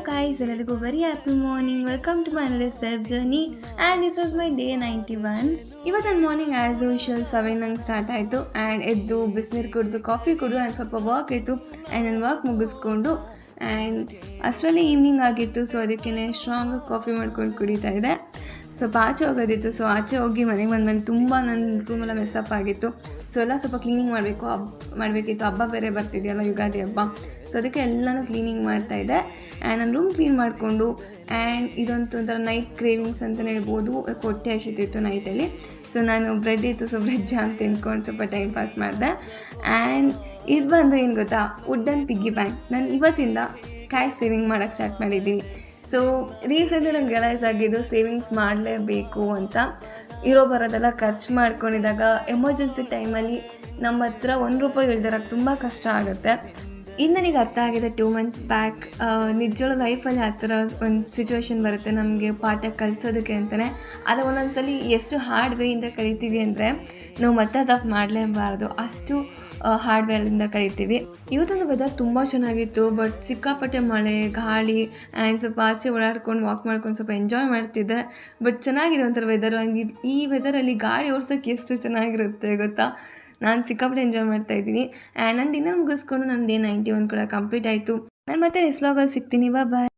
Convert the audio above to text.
guys, ಎಲ್ಲರಿಗೂ very happy morning. Welcome to my another self journey and this is my day 91. ಇವತ್ತು ನನ್ನ morning as usual 7 ನಂಗೆ start ಆಯಿತು and ಎದ್ದು ಬಿಸಿನೀರು ಕುಡಿದು ಕಾಫಿ ಕುಡಿದು ಆ್ಯಂಡ್ ಸ್ವಲ್ಪ ವಾಕ್ ಆಯಿತು ಆ್ಯಂಡ್ ನನ್ನ ವಾಕ್ ಮುಗಿಸ್ಕೊಂಡು ಆ್ಯಂಡ್ ಅಷ್ಟರಲ್ಲಿ ಈವ್ನಿಂಗ್ ಆಗಿತ್ತು. ಸೊ ಅದಕ್ಕೇ ಸ್ಟ್ರಾಂಗ್ ಕಾಫಿ ಮಾಡ್ಕೊಂಡು ಕುಡಿತಾ ಇದೆ. ಸ್ವಲ್ಪ ಆಚೆ ಹೋಗೋದಿತ್ತು. ಸೊ ಆಚೆ ಹೋಗಿ ಮನೆಗೆ ಬಂದಮೇಲೆ ತುಂಬ ನನ್ನ ರೂಮೆಲ್ಲ ಮೆಸ್ಸಪ್ ಆಗಿತ್ತು. ಸೊ ಎಲ್ಲ ಸ್ವಲ್ಪ ಕ್ಲೀನಿಂಗ್ ಮಾಡಬೇಕಿತ್ತು. ಹಬ್ಬ ಬೇರೆ ಬರ್ತಿದೆಯಲ್ಲ, ಯುಗಾದಿ ಹಬ್ಬ. ಸೊ ಅದಕ್ಕೆ ಎಲ್ಲನೂ ಕ್ಲೀನಿಂಗ್ ಮಾಡ್ತಾಯಿದ್ದೆ ಆ್ಯಂಡ್ ನನ್ನ ರೂಮ್ ಕ್ಲೀನ್ ಮಾಡಿಕೊಂಡು ಆ್ಯಂಡ್ ಇದೊಂದು ಒಂಥರ ನೈಟ್ ಕ್ರೇವಿಂಗ್ಸ್ ಅಂತಲೇ ಹೇಳ್ಬೋದು. ಹೊಟ್ಟೆ ಹಸಿತಿತ್ತು ನೈಟಲ್ಲಿ. ಸೊ ನಾನು ಬ್ರೆಡ್ ಇತ್ತು, ಸೊ ಬ್ರೆಡ್ ಜಾಮ್ ತಿನ್ಕೊಂಡು ಸ್ವಲ್ಪ ಟೈಮ್ ಪಾಸ್ ಮಾಡಿದೆ. ಆ್ಯಂಡ್ ಇದು ಬಂದು ಏನು ಗೊತ್ತಾ, ವುಡನ್ ಪಿಗ್ಗಿ ಬ್ಯಾಂಕ್. ನಾನು ಇವತ್ತಿಂದ ಕ್ಯಾಶ್ ಸೇವಿಂಗ್ ಮಾಡೋಕ್ಕೆ ಸ್ಟಾರ್ಟ್ ಮಾಡಿದ್ದೀನಿ. ಸೊ ರೀಸೆಂಟ್ಲಿ ನಂಗೆ ರಿಯಲೈಸ್ ಆಗಿದ್ದು ಸೇವಿಂಗ್ಸ್ ಮಾಡಲೇಬೇಕು ಅಂತ. ಇರೋ ಬರೋದೆಲ್ಲ ಖರ್ಚು ಮಾಡ್ಕೊಂಡಿದ್ದಾಗ ಎಮರ್ಜೆನ್ಸಿ ಟೈಮಲ್ಲಿ ನಮ್ಮ ಹತ್ರ ₹1 ಇಲ್ದಿರೋಕ್ಕೆ ತುಂಬ ಕಷ್ಟ ಆಗುತ್ತೆ. ಇದು ನನಗೆ ಅರ್ಥ ಆಗಿದೆ 2 months ಬ್ಯಾಕ್. ನಿಜವಾದ ಲೈಫಲ್ಲಿ ಆ ಥರ ಒಂದು ಸಿಚುವೇಶನ್ ಬರುತ್ತೆ ನಮಗೆ ಪಾಠ ಕಲಿಸೋದಕ್ಕೆ ಅಂತಲೇ. ಆದರೆ ಒಂದೊಂದು ಸಲ ಎಷ್ಟು ಹಾರ್ಡ್ ವೇಯಿಂದ ಕಲಿತೀವಿ ಅಂದರೆ ನಾವು ಮತ್ತೆ ತಪ್ಪು ಮಾಡಲೇಬಾರ್ದು, ಅಷ್ಟು ಹಾರ್ಡ್ ವೇಲಿಂದ ಕಲಿತೀವಿ. ಇವತ್ತೊಂದು ವೆದರ್ ತುಂಬ ಚೆನ್ನಾಗಿತ್ತು, ಬಟ್ ಸಿಕ್ಕಾಪಟ್ಟೆ ಮಳೆ ಗಾಳಿ ಆ್ಯಂಡ್ ಸ್ವಲ್ಪ ಆಚೆ ಓಡಾಡ್ಕೊಂಡು ವಾಕ್ ಮಾಡ್ಕೊಂಡು ಸ್ವಲ್ಪ ಎಂಜಾಯ್ ಮಾಡ್ತಿದ್ದೆ. ಬಟ್ ಚೆನ್ನಾಗಿದೆ ಒಂಥರ ವೆದರು. ಈ ವೆದರಲ್ಲಿ ಗಾಡಿ ಓಡ್ಸೋಕ್ಕೆ ಎಷ್ಟು ಚೆನ್ನಾಗಿರುತ್ತೆ ಗೊತ್ತಾ. ನಾನು ಸಿಕ್ಕಾಪಟ್ಟೆ ಎಂಜಾಯ್ ಮಾಡ್ತಾಯಿದ್ದೀನಿ ಆ್ಯಂಡ್ ನಾನು ದಿನ ಮುಗಿಸ್ಕೊಂಡು ನನ್ನ ಡೇ 91 ಕೂಡ ಕಂಪ್ಲೀಟ್ ಆಯಿತು. ನಾನು ಮತ್ತೆ ನೆಕ್ಸ್ಟ್ ವ್ಲಾಗಲ್ಲಿ ಸಿಗ್ತೀನಿ. ಬಾಯ್.